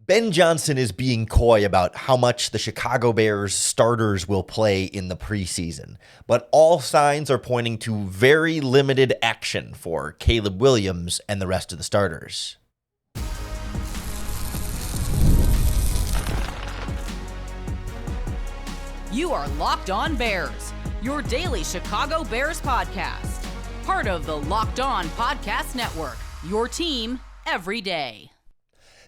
Ben Johnson is being coy about how much the Chicago Bears starters will play in the preseason, but all signs are pointing to very limited action for Caleb Williams and the rest of the starters. You are Locked On Bears, your daily Chicago Bears podcast. Part of the Locked On Podcast Network, your team every day.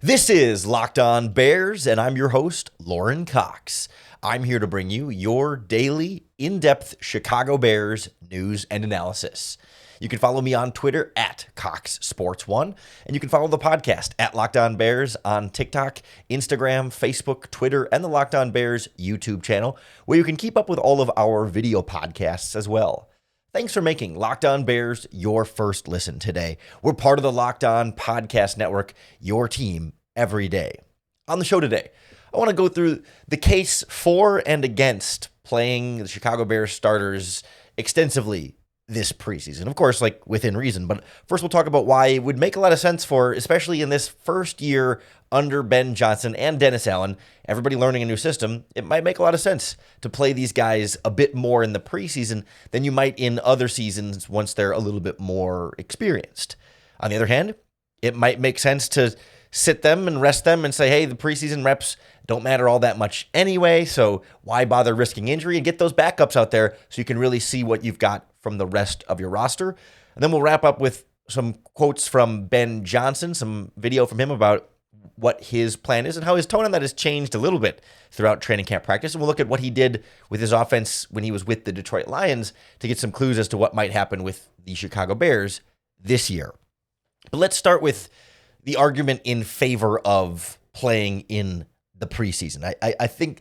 This is Locked On Bears, and I'm your host, Lauren Cox. I'm here to bring you your daily, in-depth Chicago Bears news and analysis. You can follow me on Twitter at CoxSports1, and you can follow the podcast at Locked On Bears on TikTok, Instagram, Facebook, Twitter, and the Locked On Bears YouTube channel, where you can keep up with all of our video podcasts as well. Thanks for making Locked On Bears your first listen today. We're part of the Locked On Podcast Network, your team every day. On the show today, I want to go through the case for and against playing the Chicago Bears starters extensively this preseason. Of course, like within reason, but first we'll talk about why it would make a lot of sense for, especially in this first year under Ben Johnson and Dennis Allen, everybody learning a new system, it might make a lot of sense to play these guys a bit more in the preseason than you might in other seasons once they're a little bit more experienced. On the other hand, it might make sense to sit them and rest them and say, hey, the preseason reps don't matter all that much anyway, so why bother risking injury, and get those backups out there so you can really see what you've got from the rest of your roster. And then we'll wrap up with some quotes from Ben Johnson, some video from him about what his plan is and how his tone on that has changed a little bit throughout training camp practice. And we'll look at what he did with his offense when he was with the Detroit Lions to get some clues as to what might happen with the Chicago Bears this year. But let's start with the argument in favor of playing in the preseason. I think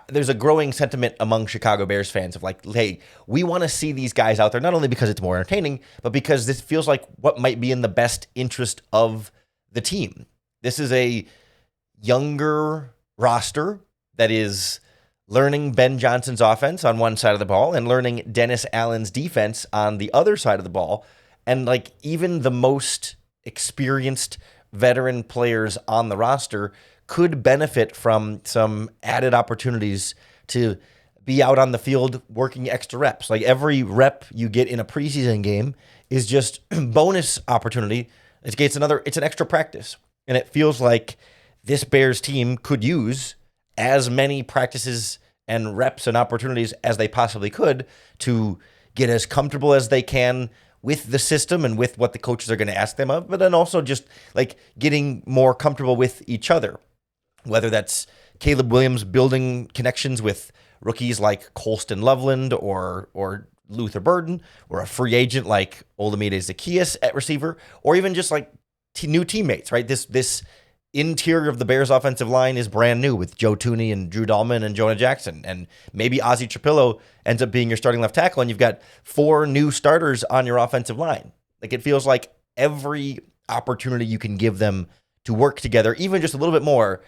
there's a growing sentiment among Chicago Bears fans of like, hey, we want to see these guys out there, not only because it's more entertaining, but because this feels like what might be in the best interest of the team. This is a younger roster that is learning Ben Johnson's offense on one side of the ball and learning Dennis Allen's defense on the other side of the ball. And like even the most experienced veteran players on the roster could benefit from some added opportunities to be out on the field working extra reps. Like every rep you get in a preseason game is just bonus opportunity. It's an extra practice. And it feels like this Bears team could use as many practices and reps and opportunities as they possibly could to get as comfortable as they can with the system and with what the coaches are going to ask them of, but then also just like getting more comfortable with each other. Whether that's Caleb Williams building connections with rookies like Colston Loveland or Luther Burden, or a free agent like Olamide Zaccheaus at receiver, or even just like new teammates, right? This interior of the Bears offensive line is brand new with Joe Thuney and Drew Dahlman and Jonah Jackson, and maybe Ozzie Trapillo ends up being your starting left tackle, and you've got 4 new starters on your offensive line. Like it feels like every opportunity you can give them to work together, even just a little bit more,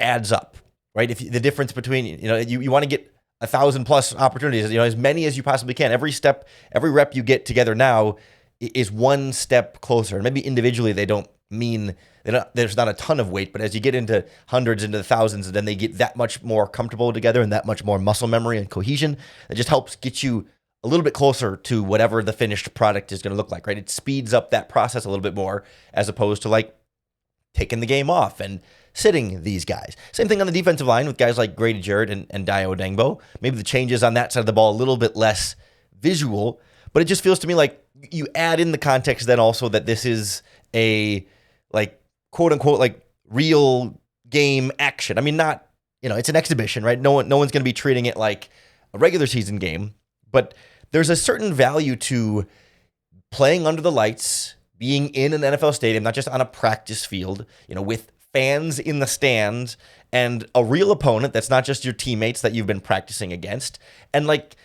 adds up, right? If the difference between, you want to get 1,000+ opportunities, as many as you possibly can. Every step, every rep you get together now is one step closer. And maybe individually they don't mean there's not a ton of weight, but as you get into hundreds, into the thousands, then they get that much more comfortable together and that much more muscle memory and cohesion. It just helps get you a little bit closer to whatever the finished product is going to look like, right? It speeds up that process a little bit more as opposed to like taking the game off and sitting these guys. Same thing on the defensive line with guys like Grady Jarrett and Dayo Odeyingbo. Maybe the changes on that side of the ball a little bit less visual, but it just feels to me like you add in the context then also that this is a like quote unquote like real game action. I mean, not, it's an exhibition, right? No one's going to be treating it like a regular season game, but there's a certain value to playing under the lights, being in an NFL stadium, not just on a practice field, with fans in the stands and a real opponent that's not just your teammates that you've been practicing against, and like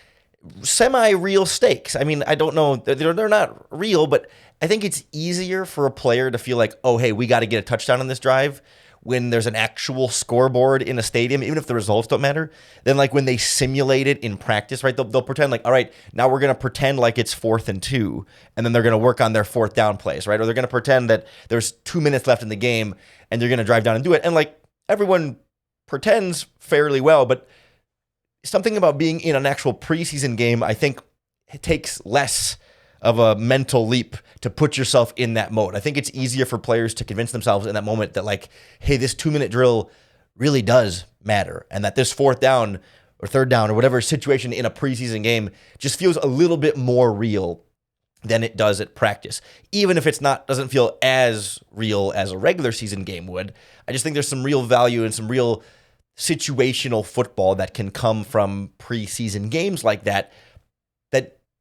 semi-real stakes. I mean, I don't know, they're not real, but I think it's easier for a player to feel like, oh, hey, we got to get a touchdown on this drive when there's an actual scoreboard in a stadium, even if the results don't matter, than like when they simulate it in practice, right? They'll pretend like, all right, now we're going to pretend like it's 4th and 2, and then they're going to work on their 4th down plays, right? Or they're going to pretend that there's 2 minutes left in the game, and they're going to drive down and do it. And like, everyone pretends fairly well, but something about being in an actual preseason game, I think it takes less of a mental leap to put yourself in that mode. I think it's easier for players to convince themselves in that moment that like, hey, this 2-minute drill really does matter, and that this fourth down or third down or whatever situation in a preseason game just feels a little bit more real than it does at practice. Even if doesn't feel as real as a regular season game would, I just think there's some real value and some real situational football that can come from preseason games like that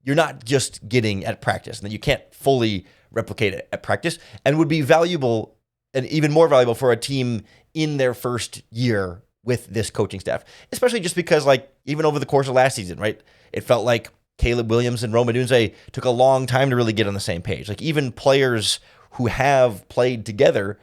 you're not just getting at practice and that you can't fully replicate it at practice, and would be valuable and even more valuable for a team in their first year with this coaching staff, especially just because like even over the course of last season, right? It felt like Caleb Williams and Rome Odunze took a long time to really get on the same page. Like even players who have played together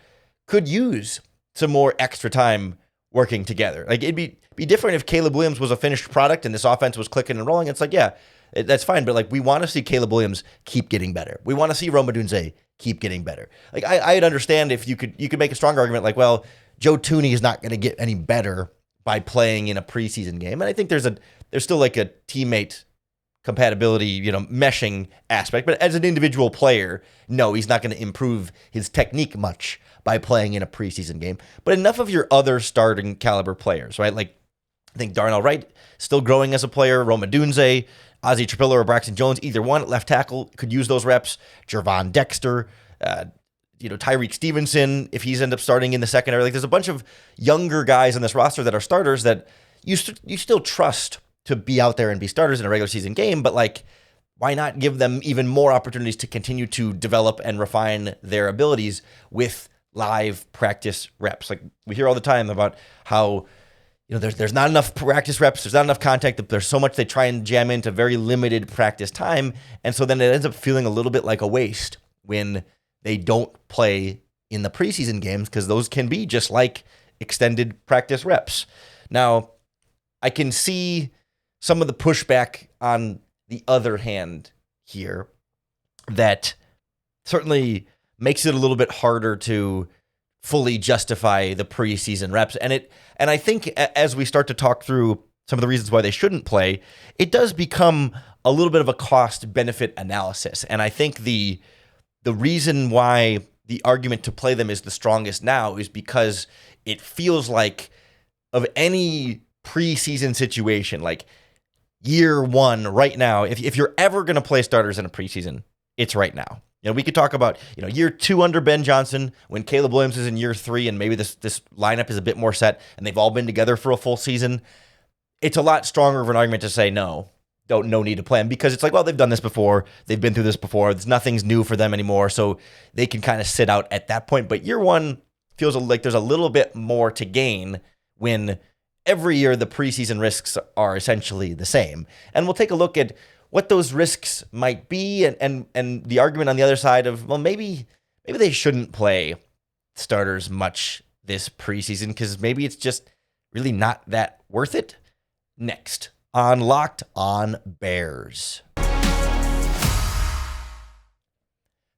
could use some more extra time working together. Like it'd be different if Caleb Williams was a finished product and this offense was clicking and rolling. It's like, yeah, that's fine. But like we want to see Caleb Williams keep getting better. We want to see Rome Odunze keep getting better. Like I'd understand if you could make a stronger argument like, well, Joe Tooney is not going to get any better by playing in a preseason game. And I think there's still like a teammate compatibility, meshing aspect. But as an individual player, no, he's not going to improve his technique much by playing in a preseason game. But enough of your other starting caliber players, right? Like I think Darnell Wright still growing as a player, Rome Odunze, Ozzie Trapilla or Braxton Jones, either one at left tackle could use those reps. Jervon Dexter, Tyreek Stevenson, if he's end up starting in the secondary. Like there's a bunch of younger guys on this roster that are starters that you still trust to be out there and be starters in a regular season game, but like, why not give them even more opportunities to continue to develop and refine their abilities with live practice reps? Like we hear all the time about how there's not enough practice reps, there's not enough contact, there's so much they try and jam into very limited practice time, and so then it ends up feeling a little bit like a waste when they don't play in the preseason games, because those can be just like extended practice reps. Now, I can see some of the pushback on the other hand here that certainly makes it a little bit harder to fully justify the preseason reps. And I think as we start to talk through some of the reasons why they shouldn't play, it does become a little bit of a cost-benefit analysis. And I think the reason why the argument to play them is the strongest now is because it feels like of any preseason situation, like year one right now, if you're ever going to play starters in a preseason, it's right now. We could talk about, year 2 under Ben Johnson when Caleb Williams is in year 3 and maybe this lineup is a bit more set and they've all been together for a full season. It's a lot stronger of an argument to say no need to play them, because it's like, well, they've done this before. They've been through this before. Nothing's new for them anymore. So they can kind of sit out at that point. But year one feels like there's a little bit more to gain when every year the preseason risks are essentially the same. And we'll take a look at what those risks might be, and the argument on the other side of, well, maybe they shouldn't play starters much this preseason because maybe it's just really not that worth it. Next on Locked On Bears.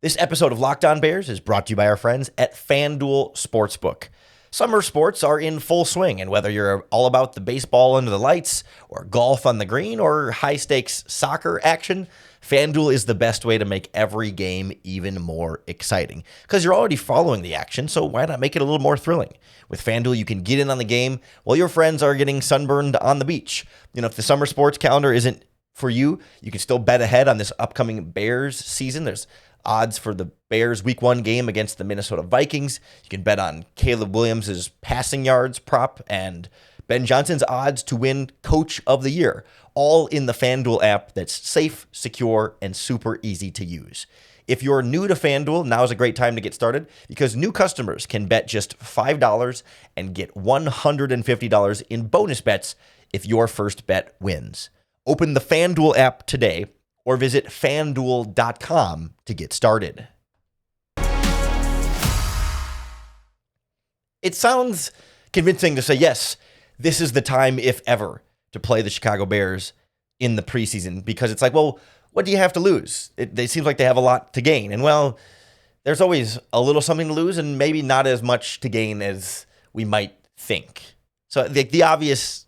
This episode of Locked On Bears is brought to you by our friends at FanDuel Sportsbook. Summer sports are in full swing, and whether you're all about the baseball under the lights or golf on the green or high-stakes soccer action, FanDuel is the best way to make every game even more exciting. Because you're already following the action, so why not make it a little more thrilling? With FanDuel, you can get in on the game while your friends are getting sunburned on the beach. If the summer sports calendar isn't for you, you can still bet ahead on this upcoming Bears season. There's odds for the Bears Week 1 game against the Minnesota Vikings. You can bet on Caleb Williams' passing yards prop and Ben Johnson's odds to win Coach of the Year, all in the FanDuel app that's safe, secure, and super easy to use. If you're new to FanDuel, now's a great time to get started because new customers can bet just $5 and get $150 in bonus bets if your first bet wins. Open the FanDuel app today or visit FanDuel.com to get started. It sounds convincing to say, yes, this is the time, if ever, to play the Chicago Bears in the preseason, because it's like, well, what do you have to lose? It seems like they have a lot to gain. And, well, there's always a little something to lose and maybe not as much to gain as we might think. So the obvious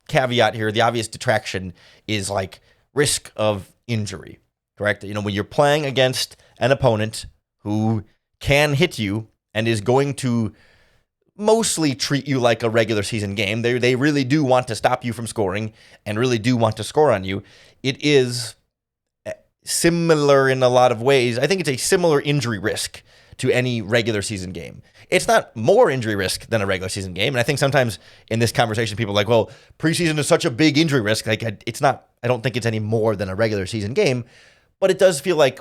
caveat here, the obvious detraction is like risk of injury, correct? When you're playing against an opponent who can hit you and is going to mostly treat you like a regular season game, they really do want to stop you from scoring and really do want to score on you. It is similar in a lot of ways. I think it's a similar injury risk to any regular season game. It's not more injury risk than a regular season game. And I think sometimes in this conversation, people are like, well, preseason is such a big injury risk. Like, it's not, I don't think it's any more than a regular season game, but it does feel like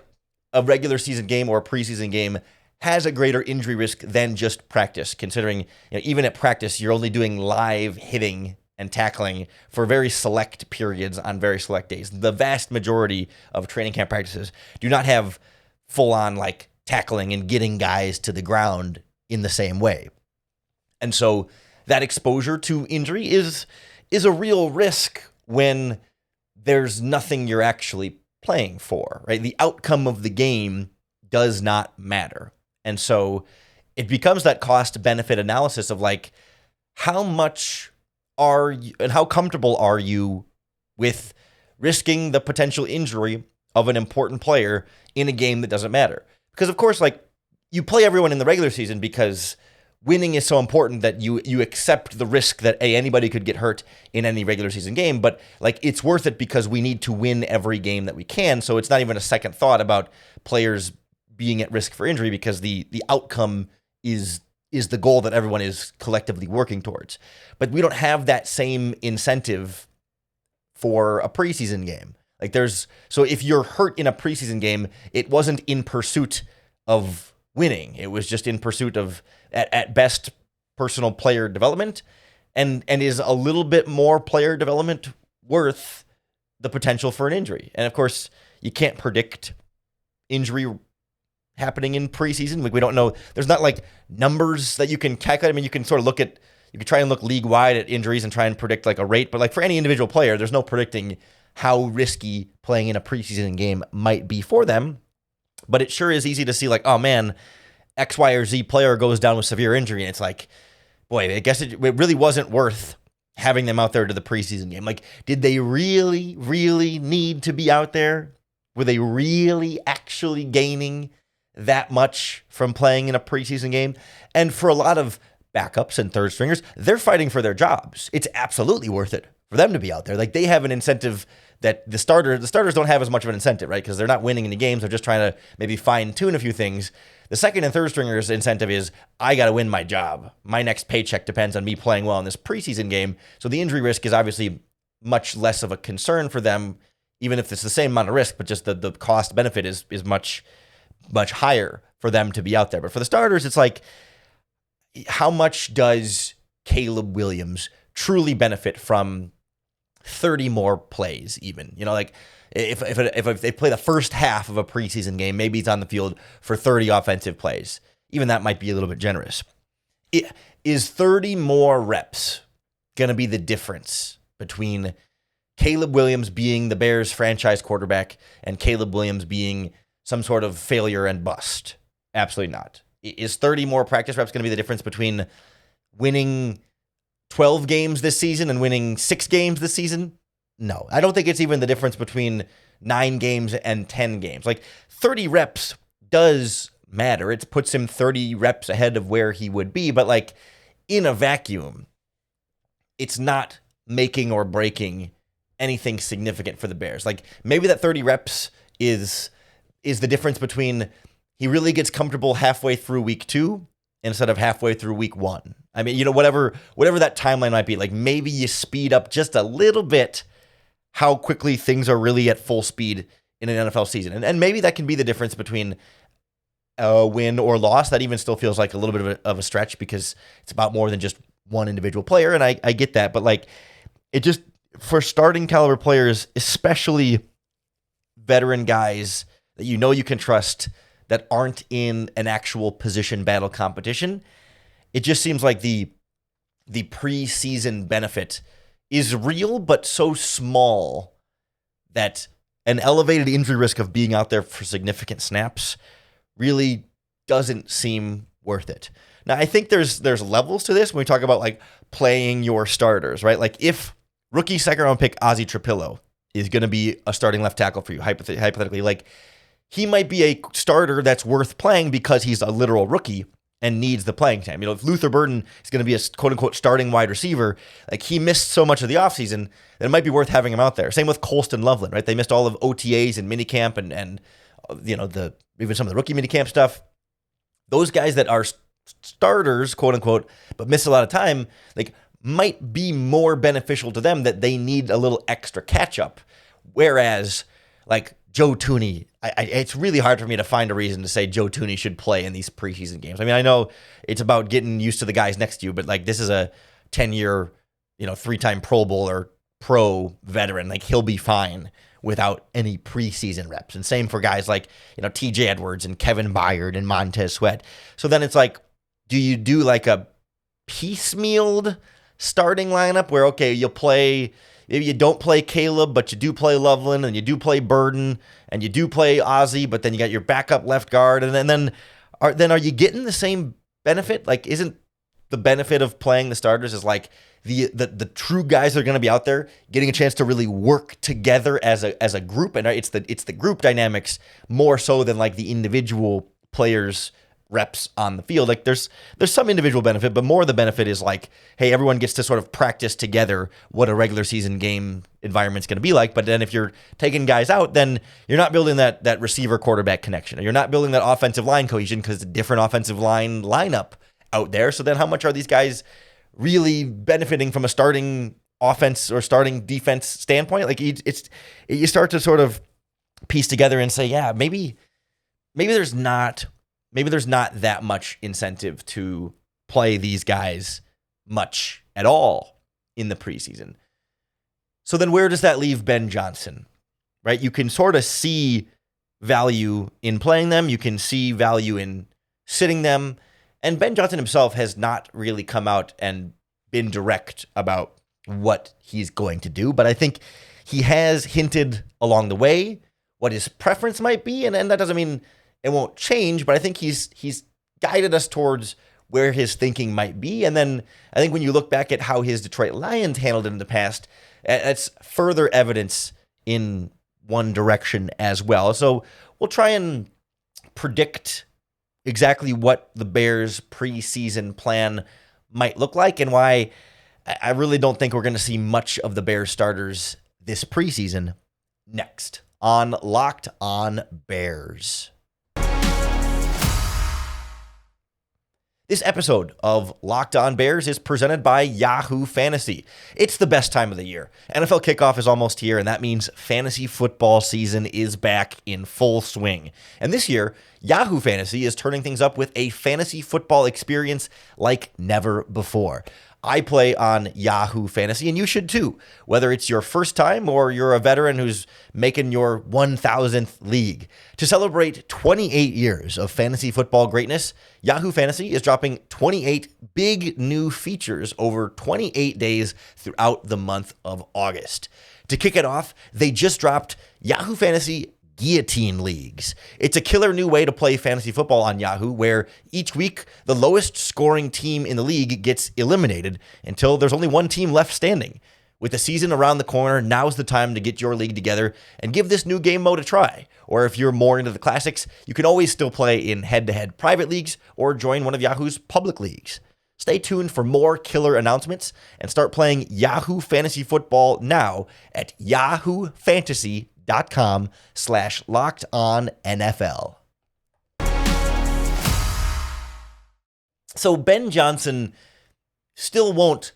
a regular season game or a preseason game has a greater injury risk than just practice, considering even at practice, you're only doing live hitting and tackling for very select periods on very select days. The vast majority of training camp practices do not have full-on like tackling and getting guys to the ground in the same way. And so that exposure to injury is a real risk when there's nothing you're actually playing for, right? The outcome of the game does not matter. And so it becomes that cost-benefit analysis of like, how much are you and how comfortable are you with risking the potential injury of an important player in a game that doesn't matter? Because of course, like, you play everyone in the regular season because winning is so important that you accept the risk that anybody could get hurt in any regular season game, but like, it's worth it because we need to win every game that we can. So it's not even a second thought about players being at risk for injury because the outcome is the goal that everyone is collectively working towards. But we don't have that same incentive for a preseason game. Like, so if you're hurt in a preseason game, it wasn't in pursuit of winning. It was just in pursuit of, at best, personal player development, and is a little bit more player development worth the potential for an injury. And of course, you can't predict injury happening in preseason. Like, we don't know. There's not like numbers that you can calculate. I mean, you can sort of you can try and look league wide at injuries and try and predict like a rate, but like for any individual player, there's no predicting how risky playing in a preseason game might be for them. But it sure is easy to see like, oh man, X, Y, or Z player goes down with severe injury. And it's like, boy, I guess it really wasn't worth having them out there to the preseason game. Like, did they really, really need to be out there? Were they really actually gaining that much from playing in a preseason game? And for a lot of backups and third stringers, they're fighting for their jobs. It's absolutely worth it for them to be out there. Like, they have an incentive that the starters don't have as much of an incentive, right? Because they're not winning any games. They're just trying to maybe fine tune a few things. The second and third stringers' incentive is, I got to win my job. My next paycheck depends on me playing well in this preseason game. So the injury risk is obviously much less of a concern for them, even if it's the same amount of risk, but just the cost benefit is much, much higher for them to be out there. But for the starters, it's like, how much does Caleb Williams truly benefit from 30 more plays even? Like, if they play the first half of a preseason game, maybe he's on the field for 30 offensive plays. Even that might be a little bit generous. Is 30 more reps going to be the difference between Caleb Williams being the Bears franchise quarterback and Caleb Williams being some sort of failure and bust? Absolutely not. Is 30 more practice reps going to be the difference between winning 12 games this season and winning 6 games this season? No. I don't think it's even the difference between 9 games and 10 games. Like, 30 reps does matter. It puts him 30 reps ahead of where he would be, but like, in a vacuum, it's not making or breaking anything significant for the Bears. Like, maybe that 30 reps is the difference between he really gets comfortable halfway through week 2 instead of halfway through week 1. I mean, whatever that timeline might be, like, maybe you speed up just a little bit how quickly things are really at full speed in an NFL season. And maybe that can be the difference between a win or loss. That even still feels like a little bit of a stretch because it's about more than just one individual player. And I get that, but like, it just, for starting caliber players, especially veteran guys that you can trust that aren't in an actual position battle competition, it just seems like the preseason benefit is real, but so small that an elevated injury risk of being out there for significant snaps really doesn't seem worth it. Now, I think there's levels to this when we talk about like playing your starters, right? Like if rookie second round pick Ozzie Trapillo is going to be a starting left tackle for you, hypothetically, like he might be a starter that's worth playing because he's a literal rookie and needs the playing time. If Luther Burden is going to be a quote-unquote starting wide receiver, like he missed so much of the offseason that it might be worth having him out there. Same with Colston Loveland, right? They missed all of OTAs and minicamp and even some of the rookie minicamp stuff. Those guys that are starters, quote-unquote, but miss a lot of time, like might be more beneficial to them that they need a little extra catch-up. Whereas, like, Joe Thuney, it's really hard for me to find a reason to say Joe Thuney should play in these preseason games. I mean, I know it's about getting used to the guys next to you, but like this is a 10-year, 3-time Pro Bowler pro veteran. Like he'll be fine without any preseason reps. And same for guys like, TJ Edwards and Kevin Byard and Montez Sweat. So then it's like, do you do like a piecemealed starting lineup where, okay, maybe you don't play Caleb, but you do play Loveland, and you do play Burden, and you do play Ozzie, but then you got your backup left guard, and then are you getting the same benefit? Like, isn't the benefit of playing the starters is like the true guys that are going to be out there getting a chance to really work together as a group, and it's the group dynamics more so than like the individual players' reps on the field. Like there's some individual benefit, but more of the benefit is like, hey, everyone gets to sort of practice together what a regular season game environment's going to be like. But then if you're taking guys out, then you're not building that receiver quarterback connection, or you're not building that offensive line cohesion because it's a different offensive line lineup out there. So then how much are these guys really benefiting from a starting offense or starting defense standpoint? Like you start to sort of piece together and say, yeah, maybe there's not that much incentive to play these guys much at all in the preseason. So then where does that leave Ben Johnson, right? You can sort of see value in playing them. You can see value in sitting them. And Ben Johnson himself has not really come out and been direct about what he's going to do. But I think he has hinted along the way what his preference might be. And that doesn't mean it won't change, but I think he's guided us towards where his thinking might be. And then I think when you look back at how his Detroit Lions handled it in the past, that's further evidence in one direction as well. So we'll try and predict exactly what the Bears' preseason plan might look like and why I really don't think we're going to see much of the Bears starters this preseason next on Locked On Bears. This episode of Locked On Bears is presented by Yahoo Fantasy. It's the best time of the year. NFL kickoff is almost here, and that means fantasy football season is back in full swing. And this year, Yahoo Fantasy is turning things up with a fantasy football experience like never before. I play on Yahoo Fantasy, and you should too. Whether it's your first time or you're a veteran who's making your 1,000th league. To celebrate 28 years of fantasy football greatness, Yahoo Fantasy is dropping 28 big new features over 28 days throughout the month of August. To kick it off, they just dropped Yahoo Fantasy Guillotine Leagues. It's a killer new way to play fantasy football on Yahoo, where each week the lowest scoring team in the league gets eliminated until there's only one team left standing. With the season around the corner, now's the time to get your league together and give this new game mode a try. Or if you're more into the classics, you can always still play in head-to-head private leagues or join one of Yahoo's public leagues. Stay tuned for more killer announcements and start playing Yahoo Fantasy Football now at yahoofantasy.com/lockedonnfl. So Ben Johnson still won't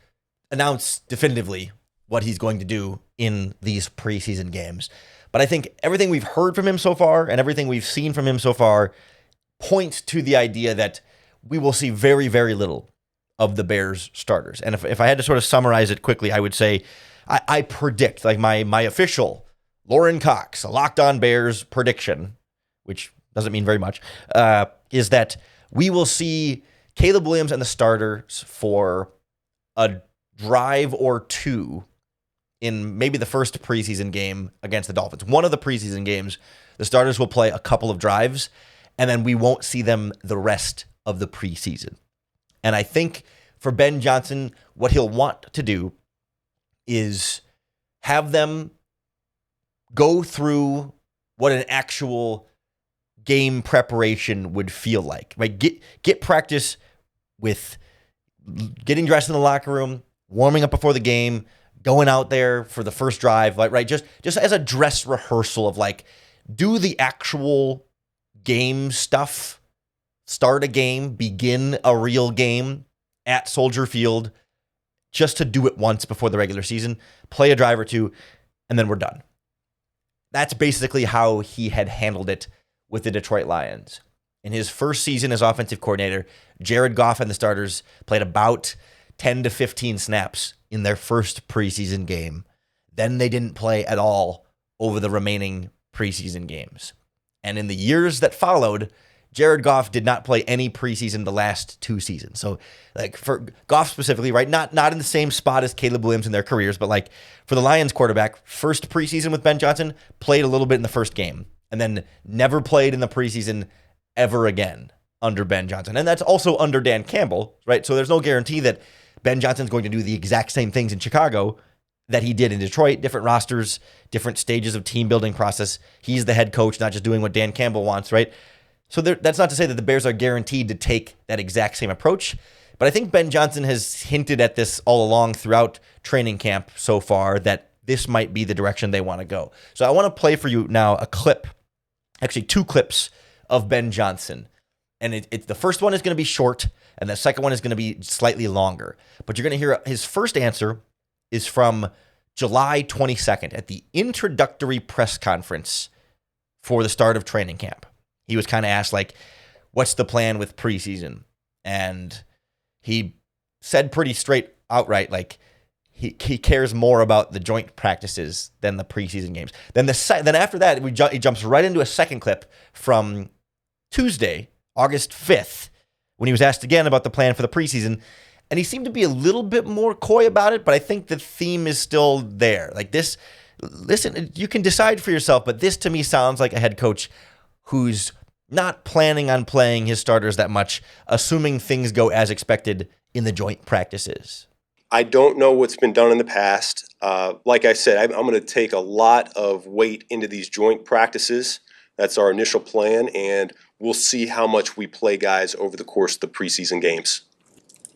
announce definitively what he's going to do in these preseason games. But I think everything we've heard from him so far and everything we've seen from him so far points to the idea that we will see very, very little of the Bears starters. And if I had to sort of summarize it quickly, I would say I predict, like my official Lauren Cox, a Locked On Bears prediction, which doesn't mean very much, is that we will see Caleb Williams and the starters for a drive or two in maybe the first preseason game against the Dolphins. One of the preseason games, the starters will play a couple of drives, and then we won't see them the rest of the preseason. And I think for Ben Johnson, what he'll want to do is have them go through what an actual game preparation would feel like. Right? Get practice with getting dressed in the locker room, warming up before the game, going out there for the first drive, right? Just as a dress rehearsal of like, do the actual game stuff, start a game, begin a real game at Soldier Field, just to do it once before the regular season, play a drive or two, and then we're done. That's basically how he had handled it with the Detroit Lions. In his first season as offensive coordinator, Jared Goff and the starters played about 10 to 15 snaps in their first preseason game. Then they didn't play at all over the remaining preseason games. And in the years that followed, Jared Goff did not play any preseason the last 2 seasons. So, like for Goff specifically, right? Not in the same spot as Caleb Williams in their careers, but like for the Lions quarterback, first preseason with Ben Johnson, played a little bit in the first game, and then never played in the preseason ever again under Ben Johnson. And that's also under Dan Campbell, right? So there's no guarantee that Ben Johnson's going to do the exact same things in Chicago that he did in Detroit. Different rosters, different stages of team building process. He's the head coach, not just doing what Dan Campbell wants, right? So that's not to say that the Bears are guaranteed to take that exact same approach, but I think Ben Johnson has hinted at this all along throughout training camp so far that this might be the direction they want to go. So I want to play for you now a clip, actually 2 clips of Ben Johnson. And the first one is going to be short, and the second one is going to be slightly longer. But you're going to hear his first answer is from July 22nd at the introductory press conference for the start of training camp. He was kind of asked, like, what's the plan with preseason? And he said pretty straight outright, like, he cares more about the joint practices than the preseason games. Then after that, he jumps right into a second clip from Tuesday, August 5th, when he was asked again about the plan for the preseason. And he seemed to be a little bit more coy about it, but I think the theme is still there. Like this, listen, you can decide for yourself, but this to me sounds like a head coach who's not planning on playing his starters that much, assuming things go as expected in the joint practices. I don't know what's been done in the past. Like I said, I'm going to take a lot of weight into these joint practices. That's our initial plan, and we'll see how much we play guys over the course of the preseason games.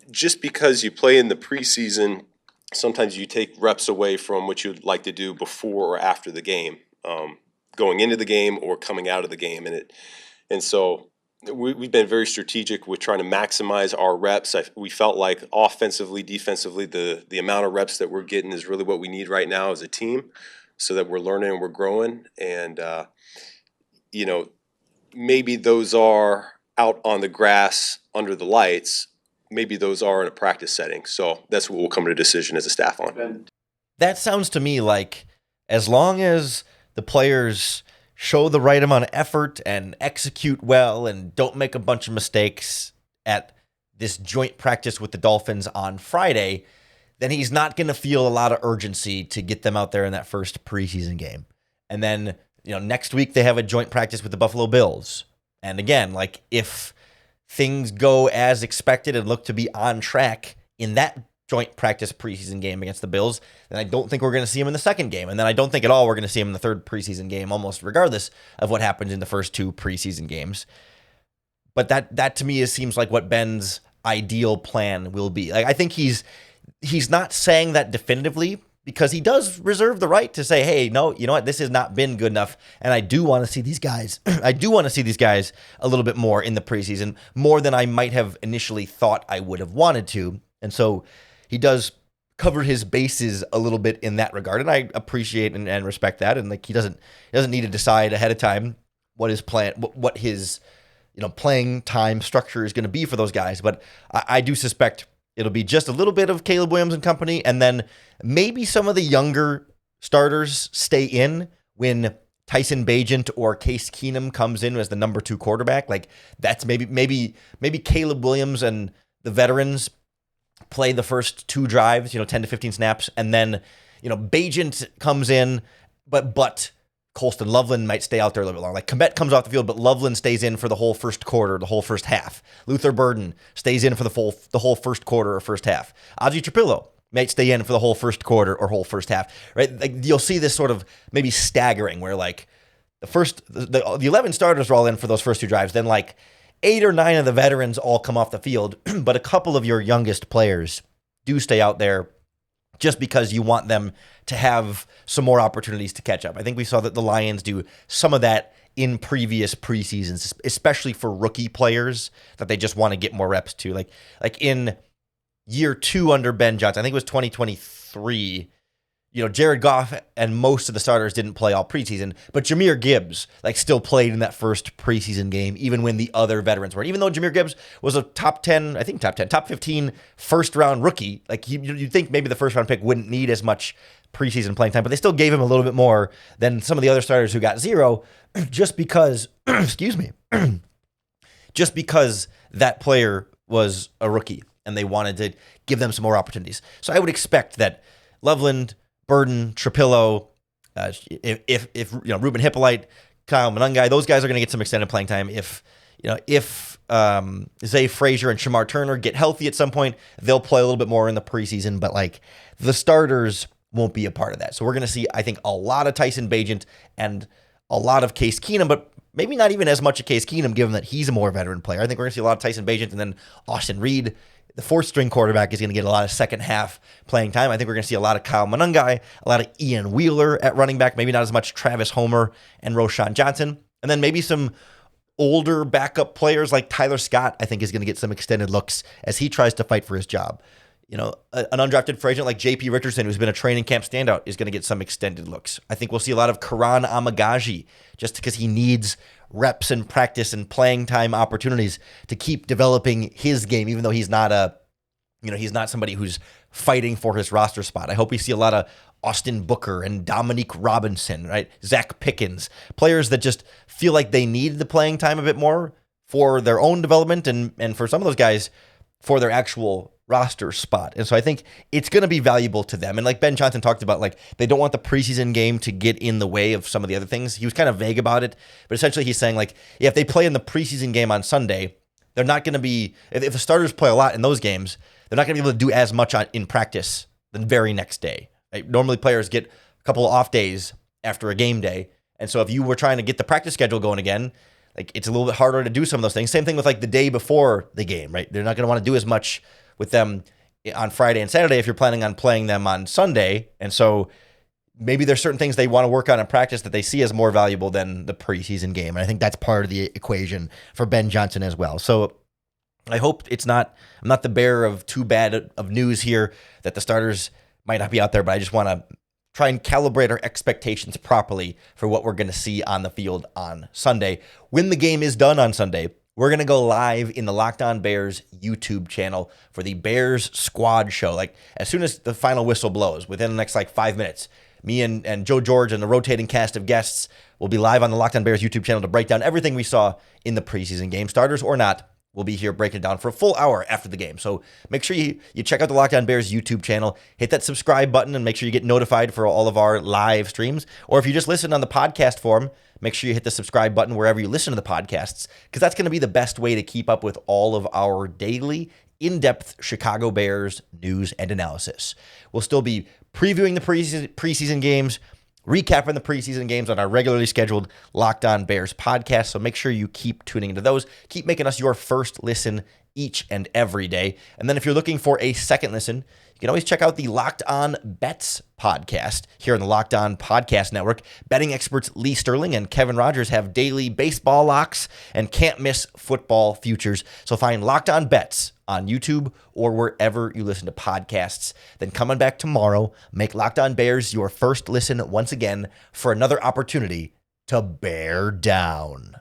Just because you play in the preseason, sometimes you take reps away from what you'd like to do before or after the game, going into the game or coming out of the game. And so we've been very strategic with trying to maximize our reps. We felt like offensively, defensively, the amount of reps that we're getting is really what we need right now as a team, so that we're learning and we're growing. And, maybe those are out on the grass under the lights. Maybe those are in a practice setting. So that's what we'll come to a decision as a staff on. That sounds to me like as long as the players show the right amount of effort and execute well and don't make a bunch of mistakes at this joint practice with the Dolphins on Friday, then he's not going to feel a lot of urgency to get them out there in that first preseason game. And then, next week they have a joint practice with the Buffalo Bills. And again, like if things go as expected and look to be on track in that joint practice preseason game against the Bills, then I don't think we're going to see him in the second game. And then I don't think at all we're going to see him in the third preseason game, almost regardless of what happens in the first 2 preseason games. But that to me seems like what Ben's ideal plan will be. Like I think he's not saying that definitively, because he does reserve the right to say, hey, no, you know what? This has not been good enough. And I do want to see these guys. I do want to see these guys a little bit more in the preseason, more than I might have initially thought I would have wanted to. And so he does cover his bases a little bit in that regard. And I appreciate and respect that. And like, he doesn't need to decide ahead of time what his plan, what his, playing time structure is going to be for those guys. But I do suspect it'll be just a little bit of Caleb Williams and company, and then maybe some of the younger starters stay in when Tyson Bagent or Case Keenum comes in as the number 2 quarterback. Like that's maybe Caleb Williams and the veterans play the first 2 drives, 10 to 15 snaps, and then Bagent comes in, but Colston Loveland might stay out there a little bit longer. Like Komet comes off the field, but Loveland stays in for the whole first quarter, the whole first half. Luther Burden stays in for the whole first quarter or first half. Ozzie Trapillo might stay in for the whole first quarter or whole first half, right? Like you'll see this sort of maybe staggering where like the 11 starters are all in for those first two drives. Then like 8 or 9 of the veterans all come off the field, but a couple of your youngest players do stay out there just because you want them to have some more opportunities to catch up. I think we saw that the Lions do some of that in previous preseasons, especially for rookie players that they just want to get more reps to. Like in year 2 under Ben Johnson, I think it was 2023, Jared Goff and most of the starters didn't play all preseason, but Jahmyr Gibbs still played in that first preseason game, even when the other veterans weren't. Even though Jahmyr Gibbs was a top 15 first round rookie, you'd think maybe the first round pick wouldn't need as much preseason playing time, but they still gave him a little bit more than some of the other starters who got 0 just because, just because that player was a rookie and they wanted to give them some more opportunities. So I would expect that Loveland, Burden, Trapillo, if Ruben Hippolyte, Kyle Monangai, those guys are going to get some extended playing time. If Zay Frazier and Shamar Turner get healthy at some point, they'll play a little bit more in the preseason, but the starters won't be a part of that. So we're going to see, I think, a lot of Tyson Bagent and a lot of Case Keenum, but maybe not even as much of Case Keenum, given that he's a more veteran player. I think we're going to see a lot of Tyson Bagent, and then Austin Reed, the fourth-string quarterback, is going to get a lot of second-half playing time. I think we're going to see a lot of Kyle Monangai, a lot of Ian Wheeler at running back, maybe not as much Travis Homer and Roshan Johnson, and then maybe some older backup players like Tyler Scott, I think, is going to get some extended looks as he tries to fight for his job. An undrafted free agent like J.P. Richardson, who's been a training camp standout, is going to get some extended looks. I think we'll see a lot of Karan Amagaji just because he needs reps and practice and playing time opportunities to keep developing his game, even though he's not he's not somebody who's fighting for his roster spot. I hope we see a lot of Austin Booker and Dominique Robinson, right? Zach Pickens, players that just feel like they need the playing time a bit more for their own development and for some of those guys for their actual roster spot. And so I think it's going to be valuable to them. And like Ben Johnson talked about, they don't want the preseason game to get in the way of some of the other things. He was kind of vague about it, but essentially he's saying if they play in the preseason game on Sunday, they're not going to be, if the starters play a lot in those games, they're not going to be able to do as much in practice the very next day. Right? Normally players get a couple of off days after a game day. And so if you were trying to get the practice schedule going again, it's a little bit harder to do some of those things. Same thing with the day before the game, right? They're not going to want to do as much with them on Friday and Saturday if you're planning on playing them on Sunday. And so maybe there's certain things they want to work on in practice that they see as more valuable than the preseason game. And I think that's part of the equation for Ben Johnson as well. So I hope I'm not the bearer of too bad of news here that the starters might not be out there, but I just want to try and calibrate our expectations properly for what we're going to see on the field on Sunday. When the game is done on Sunday, we're going to go live in the Locked On Bears YouTube channel for the Bears Squad Show. As soon as the final whistle blows, within the next 5 minutes, me and Joe George and the rotating cast of guests will be live on the Locked On Bears YouTube channel to break down everything we saw in the preseason game. Starters or not, we'll be here breaking it down for a full hour after the game. So make sure you check out the Locked On Bears YouTube channel, hit that subscribe button, and make sure you get notified for all of our live streams. Or if you just listen on the podcast form, make sure you hit the subscribe button wherever you listen to the podcasts, because that's going to be the best way to keep up with all of our daily, in-depth Chicago Bears news and analysis. We'll still be previewing the preseason games, recapping the preseason games on our regularly scheduled Locked On Bears podcast. So make sure you keep tuning into those. Keep making us your first listen each and every day. And then if you're looking for a second listen, you can always check out the Locked On Bets podcast here on the Locked On Podcast Network. Betting experts Lee Sterling and Kevin Rogers have daily baseball locks and can't miss football futures. So find Locked On Bets on YouTube or wherever you listen to podcasts. Then coming back tomorrow, make Locked On Bears your first listen once again for another opportunity to bear down.